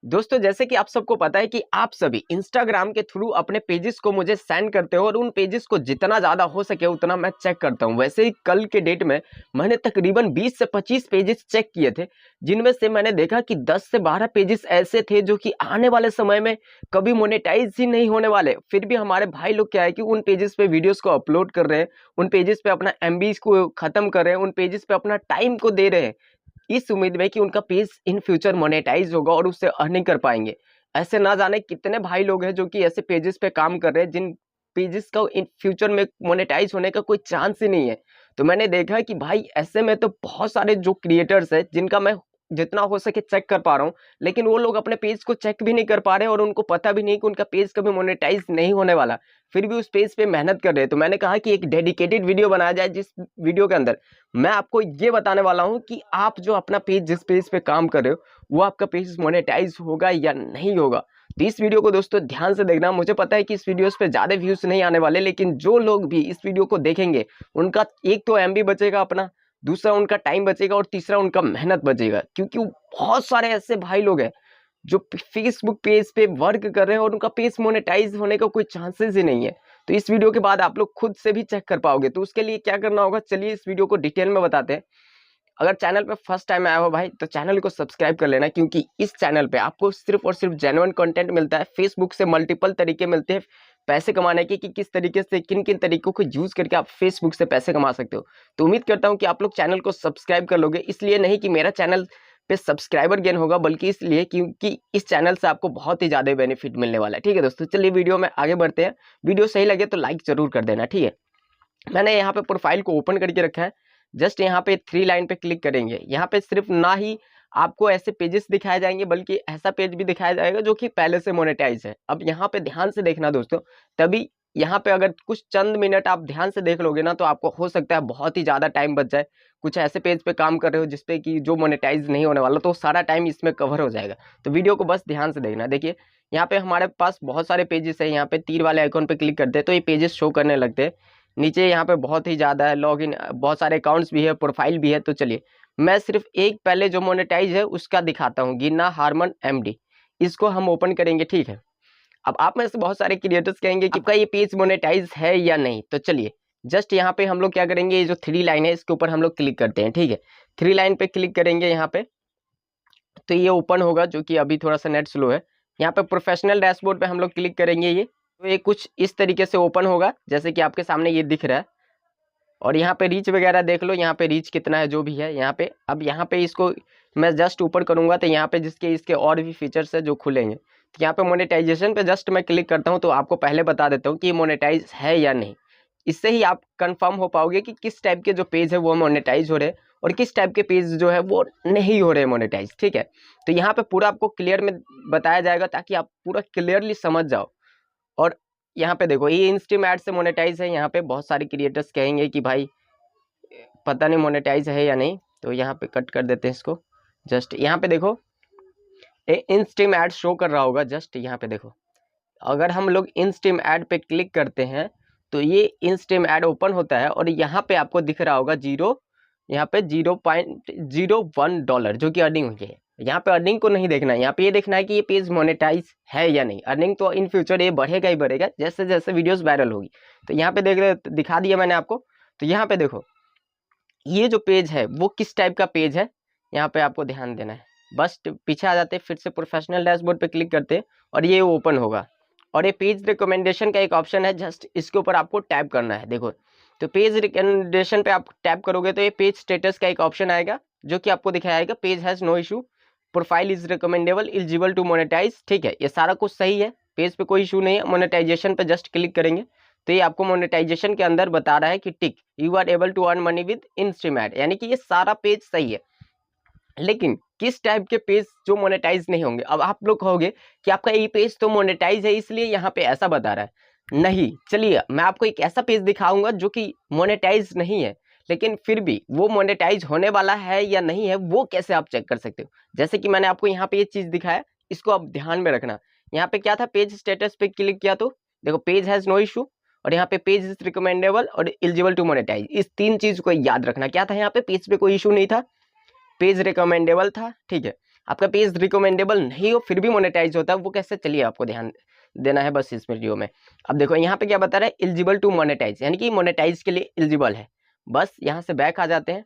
दोस्तों जैसे कि आप सबको पता है कि आप सभी इंस्टाग्राम के थ्रू अपने पेजेस को मुझे सेंड करते हो और उन पेजेस को जितना ज़्यादा हो सके उतना मैं चेक करता हूं। वैसे ही कल के डेट में मैंने तकरीबन 20 से 25 पेजेस चेक किए थे, जिनमें से मैंने देखा कि 10 से 12 पेजेस ऐसे थे जो कि आने वाले समय में कभी मोनेटाइज ही नहीं होने वाले। फिर भी हमारे भाई लोग क्या है कि उन पेजेस पे वीडियोज़ को अपलोड कर रहे हैं, उन पेजेस पे अपना MB को ख़त्म कर रहे हैं, उन पेजेस पे अपना टाइम को दे रहे हैं इस उम्मीद में कि उनका पेज इन फ्यूचर मोनेटाइज होगा और उससे अर्निंग कर पाएंगे। ऐसे ना जाने कितने भाई लोग हैं जो कि ऐसे पेजेस पे काम कर रहे हैं जिन पेजेस का इन फ्यूचर में मोनेटाइज होने का कोई चांस ही नहीं है। तो मैंने देखा कि भाई ऐसे में तो बहुत सारे जो क्रिएटर्स हैं जिनका मैं जितना हो सके चेक कर पा रहा हूँ, लेकिन वो लोग अपने पेज को चेक भी नहीं कर पा रहे और उनको पता भी नहीं कि उनका पेज कभी मोनेटाइज नहीं होने वाला, फिर भी उस पेज पे मेहनत कर रहे हैं। तो मैंने कहा कि एक डेडिकेटेड वीडियो बनाया जाए जिस वीडियो के अंदर मैं आपको ये बताने वाला हूं कि आप जो अपना पेज जिस पेज पे काम कर रहे हो वो आपका पेज मोनेटाइज होगा या नहीं होगा। तो इस वीडियो को दोस्तों ध्यान से देखना। मुझे पता है कि इस वीडियोस पे ज़्यादा व्यूज नहीं आने वाले, लेकिन जो लोग भी इस वीडियो को देखेंगे उनका एक तो MB बचेगा अपना, दूसरा उनका टाइम बचेगा और तीसरा उनका मेहनत बचेगा। क्योंकि बहुत सारे ऐसे भाई लोग हैं जो फेसबुक पेज पे वर्क कर रहे हैं और उनका पेज मोनेटाइज होने का कोई चांसेस ही नहीं है। तो इस वीडियो के बाद आप लोग खुद से भी चेक कर पाओगे। तो उसके लिए क्या करना होगा, चलिए इस वीडियो को डिटेल में बताते हैं। अगर चैनल पे फर्स्ट टाइम आया हो भाई तो चैनल को सब्सक्राइब कर लेना, क्योंकि इस चैनल पे आपको सिर्फ और सिर्फ जेन्युइन कंटेंट मिलता है। फेसबुक से मल्टीपल तरीके मिलते हैं पैसे कमाने के कि किस तरीके से किन किन तरीकों को यूज करके आप फेसबुक से पैसे कमा सकते हो। तो उम्मीद करता हूँ कि आप लोग चैनल को सब्सक्राइब कर लोगे, इसलिए नहीं कि मेरा चैनल पे सब्सक्राइबर गेन होगा, बल्कि इसलिए क्योंकि इस चैनल से आपको बहुत ही ज़्यादा बेनिफिट मिलने वाला है। ठीक है दोस्तों, चलिए वीडियो में आगे बढ़ते हैं। वीडियो सही लगे तो लाइक जरूर कर देना। ठीक है, मैंने यहाँ पे प्रोफाइल को ओपन करके रखा है। जस्ट यहाँ पे 3 लाइन पे क्लिक करेंगे। यहाँ पे सिर्फ ना ही आपको ऐसे पेजेस दिखाए जाएंगे बल्कि ऐसा पेज भी दिखाया जाएगा जो कि पहले से मोनेटाइज है। अब यहाँ पे ध्यान से देखना दोस्तों, तभी यहाँ पे अगर कुछ चंद मिनट आप ध्यान से देख लोगे ना तो आपको हो सकता है बहुत ही ज़्यादा टाइम बच जाए। कुछ ऐसे पेज पे काम कर रहे हो जिसपे कि जो मोनेटाइज नहीं होने वाला, तो सारा टाइम इसमें कवर हो जाएगा। तो वीडियो को बस ध्यान से देखना। देखिए यहाँ पे हमारे पास बहुत सारे पेजेस है। यहाँ पे तीर वाले आइकॉन पे क्लिक करते हैं तो ये पेजेस शो करने लगते हैं। नीचे यहाँ पे बहुत ही ज़्यादा है, लॉगिन बहुत सारे अकाउंट्स भी है, प्रोफाइल भी है। तो चलिए मैं सिर्फ एक पहले जो मोनेटाइज है उसका दिखाता हूँ, गिन्ना हारमन MD। इसको हम ओपन करेंगे। ठीक है, अब आप में से बहुत सारे क्रिएटर्स कहेंगे कि आपका ये पेज मोनेटाइज है या नहीं। तो चलिए जस्ट यहाँ पे हम लोग क्या करेंगे, ये जो 3 लाइन है इसके ऊपर हम लोग क्लिक करते हैं। ठीक है, 3 लाइन पे क्लिक करेंगे यहाँ पे तो ये ओपन होगा, जो कि अभी थोड़ा सा नेट स्लो है। यहाँ पे प्रोफेशनल डैशबोर्ड पे हम लोग क्लिक करेंगे ये, तो ये कुछ इस तरीके से ओपन होगा जैसे कि आपके सामने ये दिख रहा है। और यहाँ पे रीच वगैरह देख लो, यहाँ पे रीच कितना है जो भी है यहाँ पे। अब यहाँ पे इसको मैं जस्ट ऊपर करूँगा तो यहाँ पे जिसके इसके और भी फीचर्स है जो खुलेंगे। तो यहाँ पे मोनेटाइजेशन पे जस्ट मैं क्लिक करता हूँ तो आपको पहले बता देता हूँ कि ये मोनेटाइज है या नहीं। इससे ही आप कंफर्म हो पाओगे कि किस टाइप के जो पेज है वो मोनेटाइज हो रहे हैं और किस टाइप के पेज जो है वो नहीं हो रहे मोनेटाइज। ठीक है, तो यहाँ पे पूरा आपको क्लियर में बताया जाएगा ताकि आप पूरा क्लियरली समझ जाओ। और यहाँ पे देखो ये इंस्ट्रीम एड से मोनेटाइज है। यहाँ पे बहुत सारे क्रिएटर्स कहेंगे कि भाई पता नहीं मोनेटाइज है या नहीं, तो यहाँ पे कट कर देते हैं इसको। जस्ट यहाँ पे देखो इंस्ट्रीम एड शो कर रहा होगा। जस्ट यहाँ पे देखो, अगर हम लोग इंस्ट्रीम एड पे क्लिक करते हैं तो ये इंस्ट्रीम एड ओपन होता है और यहाँ पे आपको दिख रहा होगा यहाँ पे $0.01 जो कि अर्निंग हुई है। यहाँ पे अर्निंग को नहीं देखना है, यहाँ पे ये देखना है कि ये पेज मोनेटाइज है या नहीं। अर्निंग तो इन फ्यूचर ये बढ़ेगा ही बढ़ेगा जैसे जैसे वीडियोस वायरल होगी। तो यहाँ पे दिखा दिया मैंने आपको। तो यहाँ पे देखो ये जो पेज है वो किस टाइप का पेज है, यहाँ पे आपको ध्यान देना है। बस पीछे आ जाते हैं, फिर से प्रोफेशनल डैशबोर्ड पे क्लिक करते हैं और ये ओपन होगा। और ये पेज रिकमेंडेशन का एक ऑप्शन है, जस्ट इसके ऊपर आपको टैप करना है। देखो तो पेज रिकमेंडेशन पे आप टैप करोगे तो ये पेज स्टेटस का एक ऑप्शन आएगा जो कि आपको दिखाएगा page has no issue, profile is recommendable, eligible to monetize. ठीक है, ये सारा कुछ सही है, पेज पे कोई इशू नहीं है। मोनेटाइजेशन पे जस्ट क्लिक करेंगे तो ये आपको मोनेटाइजेशन के अंदर बता रहा है कि टिक you are able to earn money with instream ad, यानी कि ये सारा पेज सही है। लेकिन किस टाइप के पेज जो मोनेटाइज नहीं होंगे। अब आप लोग कहोगे कि आपका ये पेज तो मोनेटाइज है इसलिए यहाँ पे ऐसा बता रहा है। नहीं, चलिए मैं आपको एक ऐसा पेज दिखाऊंगा जो कि मोनेटाइज नहीं है लेकिन फिर भी वो मोनेटाइज होने वाला है या नहीं है वो कैसे आप चेक कर सकते हो। जैसे कि मैंने आपको यहाँ पे ये चीज़ दिखाया, इसको आप ध्यान में रखना। यहाँ पे क्या था, पेज स्टेटस पे क्लिक किया तो देखो पेज हैज़ नो इशू और यहाँ पे पेज इज रिकमेंडेबल और एलिजिबल टू मोनेटाइज। इस 3 चीज़ को याद रखना। क्या था यहाँ पे, पेज पे कोई इशू नहीं था, पेज रिकमेंडेबल था। ठीक है, आपका पेज रिकमेंडेबल नहीं हो फिर भी मोनेटाइज होता है, वो कैसे, चलिए आपको ध्यान देना है बस इस वीडियो में। अब देखो यहाँ पे क्या बता रहा है, एलिजिबल टू मोनेटाइज, यानी कि मोनेटाइज के लिए एलिजिबल है। बस यहाँ से बैक आ जाते हैं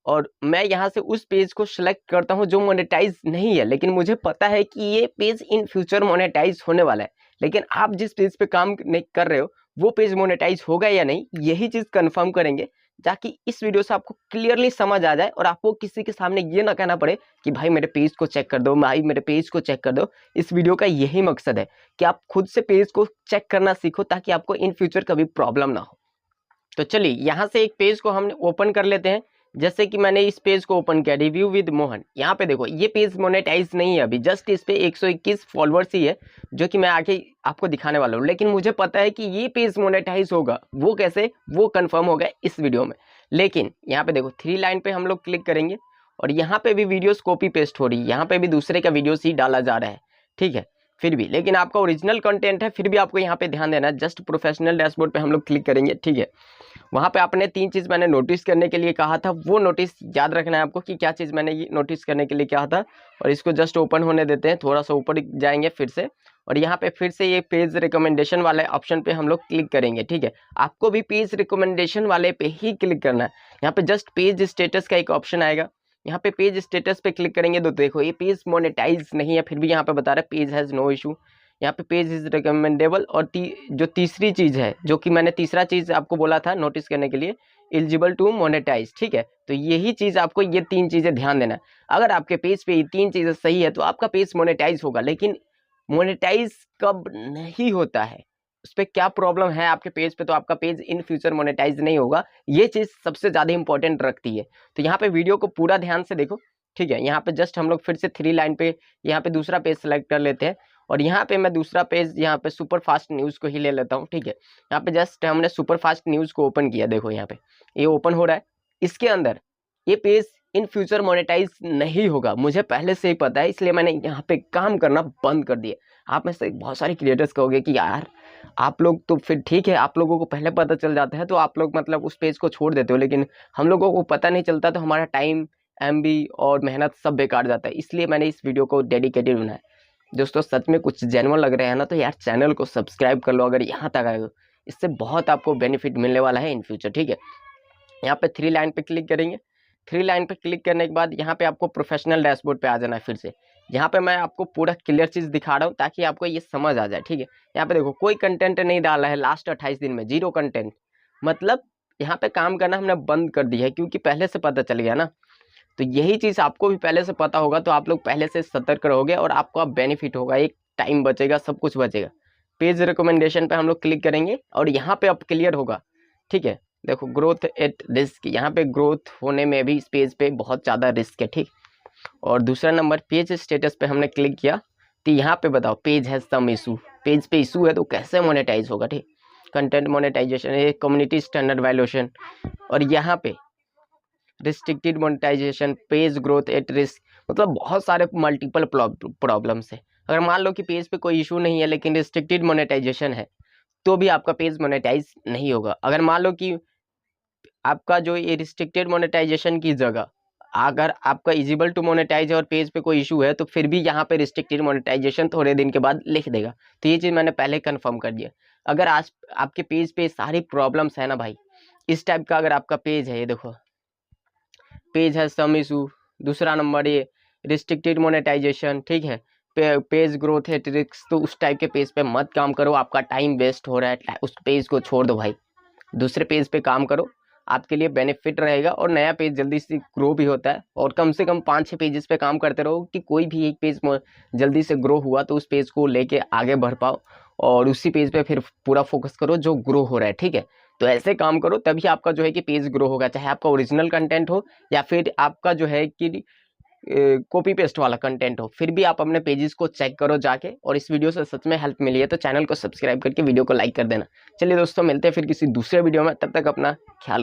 और मैं यहाँ से उस पेज को सिलेक्ट करता हूँ जो मोनेटाइज नहीं है, लेकिन मुझे पता है कि ये पेज इन फ्यूचर मोनेटाइज होने वाला है। लेकिन आप जिस पेज पे काम नहीं कर रहे हो वो पेज मोनेटाइज होगा या नहीं, यही चीज कंफर्म करेंगे, ताकि इस वीडियो से आपको क्लियरली समझ आ जाए और आपको किसी के सामने ये ना कहना पड़े कि भाई मेरे पेज को चेक कर दो, भाई मेरे पेज को चेक कर दो। इस वीडियो का यही मकसद है कि आप खुद से पेज को चेक करना सीखो, ताकि आपको इन फ्यूचर कभी प्रॉब्लम ना हो। तो चलिए यहाँ से एक पेज को हम ओपन कर लेते हैं। जैसे कि मैंने इस पेज को ओपन किया, रिव्यू विद मोहन। यहाँ पे देखो ये पेज मोनेटाइज नहीं है अभी, जस्ट इस पे 121 फॉलोअर्स ही है, जो कि मैं आगे आपको दिखाने वाला हूँ। लेकिन मुझे पता है कि ये पेज मोनेटाइज होगा, वो कैसे, वो कंफर्म होगा इस वीडियो में। लेकिन यहाँ पे देखो 3 लाइन पे हम लोग क्लिक करेंगे और यहाँ पे भी वीडियोस कॉपी पेस्ट हो रही है, यहाँ पे भी दूसरे का वीडियोस ही डाला जा रहा है, ठीक है। फिर भी लेकिन आपका ओरिजिनल कंटेंट है, फिर भी आपको यहाँ पे ध्यान देना है। जस्ट प्रोफेशनल डैशबोर्ड पे हम लोग क्लिक करेंगे, ठीक है। वहाँ पे आपने 3 चीज़ मैंने नोटिस करने के लिए कहा था, वो नोटिस याद रखना है आपको कि क्या चीज़ मैंने ये नोटिस करने के लिए कहा था। और इसको जस्ट ओपन होने देते हैं, थोड़ा सा ऊपर जाएंगे फिर से, और यहाँ पे फिर से ये पेज रिकमेंडेशन वाले ऑप्शन पे हम लोग क्लिक करेंगे, ठीक है। आपको भी पेज रिकमेंडेशन वाले पे ही क्लिक करना है। यहाँ पे जस्ट पेज स्टेटस का एक ऑप्शन आएगा, यहाँ पे पेज स्टेटस पे क्लिक करेंगे तो देखो ये पेज मोनेटाइज नहीं है, फिर भी यहाँ पे बता रहा है पेज हैज़ नो इशू। यहाँ पे पेज इज रिकमेंडेबल। और जो तीसरी चीज़ है, जो कि मैंने तीसरा चीज़ आपको बोला था नोटिस करने के लिए, एलिजिबल टू मोनेटाइज, ठीक है। तो यही चीज़ आपको, ये 3 चीज़ें ध्यान देना है। अगर आपके पेज पे ये 3 चीज़ें सही है तो आपका पेज मोनेटाइज होगा। लेकिन मोनेटाइज कब नहीं होता है, उस पर क्या प्रॉब्लम है आपके पेज पे, तो आपका पेज इन फ्यूचर मोनेटाइज नहीं होगा, ये चीज़ सबसे ज़्यादा इंपॉर्टेंट रखती है। तो यहाँ पे वीडियो को पूरा ध्यान से देखो, ठीक है। यहाँ पे जस्ट हम लोग फिर से 3 लाइन पे यहाँ पे दूसरा पेज सेलेक्ट कर लेते हैं और यहाँ पे मैं दूसरा पेज यहाँ पे सुपर फास्ट न्यूज़ को ही ले लेता हूँ, ठीक है। यहाँ पे जस्ट हमने सुपर फास्ट न्यूज़ को ओपन किया, देखो यहाँ पे ये ओपन हो रहा है। इसके अंदर ये पेज इन फ्यूचर मोनेटाइज नहीं होगा, मुझे पहले से ही पता है, इसलिए मैंने यहाँ पे काम करना बंद कर दिया। आप में से बहुत सारे क्रिएटर्स कहोगे कि यार आप लोग तो फिर ठीक है, आप लोगों को पहले पता चल जाता है तो आप लोग मतलब उस पेज को छोड़ देते हो, लेकिन हम लोगों को पता नहीं चलता तो हमारा टाइम, एमबी और मेहनत सब बेकार जाता है। इसलिए मैंने इस वीडियो को डेडिकेटेड बनाया। दोस्तों सच में कुछ जेन्युइन लग रहे हैं ना, तो यार चैनल को सब्सक्राइब कर लो अगर यहाँ तक आए हो, इससे बहुत आपको बेनिफिट मिलने वाला है इन फ्यूचर, ठीक है। यहाँ पे 3 लाइन पे क्लिक करेंगे। 3 लाइन पे क्लिक करने के बाद यहाँ पे आपको प्रोफेशनल डैशबोर्ड पे आ जाना है फिर से। यहाँ पे मैं आपको पूरा क्लियर चीज़ दिखा रहा हूँ ताकि आपको ये समझ आ जाए, ठीक है। यहाँ पे देखो कोई कंटेंट नहीं डाला है लास्ट 28 दिन में, 0 कंटेंट, मतलब यहाँ पे काम करना हमने बंद कर दिया है, क्योंकि पहले से पता चल गया ना। तो यही चीज़ आपको भी पहले से पता होगा, तो आप लोग पहले से सतर्क रहोगे और आपको बेनिफिट होगा, एक टाइम बचेगा, सब कुछ बचेगा। पेज रिकमेंडेशन पे हम लोग क्लिक करेंगे और यहाँ पे अब क्लियर होगा, ठीक है। देखो ग्रोथ एट रिस्क, यहाँ पे ग्रोथ होने में भी इस पेज पे बहुत ज़्यादा रिस्क है, ठीक। और दूसरा नंबर पेज स्टेटस पे हमने क्लिक किया तो यहाँ पे बताओ page has some issue, page पे इशू है तो कैसे मोनेटाइज होगा, ठीक। Content monetization, community standard violation, और यहाँ पे restricted monetization, page growth at risk, मतलब बहुत सारे मल्टीपल प्रॉब्लम्स है। अगर मान लो कि पेज पे कोई इशू नहीं है लेकिन रिस्ट्रिक्टेड मोनेटाइजेशन है तो भी आपका पेज मोनेटाइज नहीं होगा। अगर मान लो कि आपका जो ये रिस्ट्रिक्टेड मोनेटाइजेशन की जगह अगर आपका इजिबल टू मोनेटाइज है और पेज पे कोई इशू है तो फिर भी यहाँ पे रिस्ट्रिक्टेड मोनेटाइजेशन थोड़े दिन के बाद लिख देगा। तो ये चीज़ मैंने पहले कंफर्म कर दिया। अगर आज आपके पेज पे सारी प्रॉब्लम्स है ना भाई, इस टाइप का अगर आपका पेज है, ये देखो पेज है सम इशू, दूसरा नंबर ये रिस्ट्रिक्टेड मोनेटाइजेशन, ठीक है, पेज ग्रोथ है ट्रिक्स, तो उस टाइप के पेज पे मत काम करो, आपका टाइम वेस्ट हो रहा है, उस पेज को छोड़ दो भाई, दूसरे पेज पे काम करो, आपके लिए बेनिफिट रहेगा और नया पेज जल्दी से ग्रो भी होता है। और कम से कम 5-6 पेजेस पे काम करते रहो कि कोई भी एक पेज जल्दी से ग्रो हुआ तो उस पेज को लेके आगे बढ़ पाओ और उसी पेज पे फिर पूरा फोकस करो जो ग्रो हो रहा है, ठीक है। तो ऐसे काम करो तभी आपका जो है कि पेज ग्रो होगा, चाहे आपका ओरिजिनल कंटेंट हो या फिर आपका जो है कि कॉपी पेस्ट वाला कंटेंट हो, फिर भी आप अपने पेजेस को चेक करो जाके। और इस वीडियो से सच में हेल्प मिली है तो चैनल को सब्सक्राइब करके वीडियो को लाइक कर देना। चलिए दोस्तों मिलते हैं फिर किसी दूसरे वीडियो में, तब तक अपना ख्याल रखना।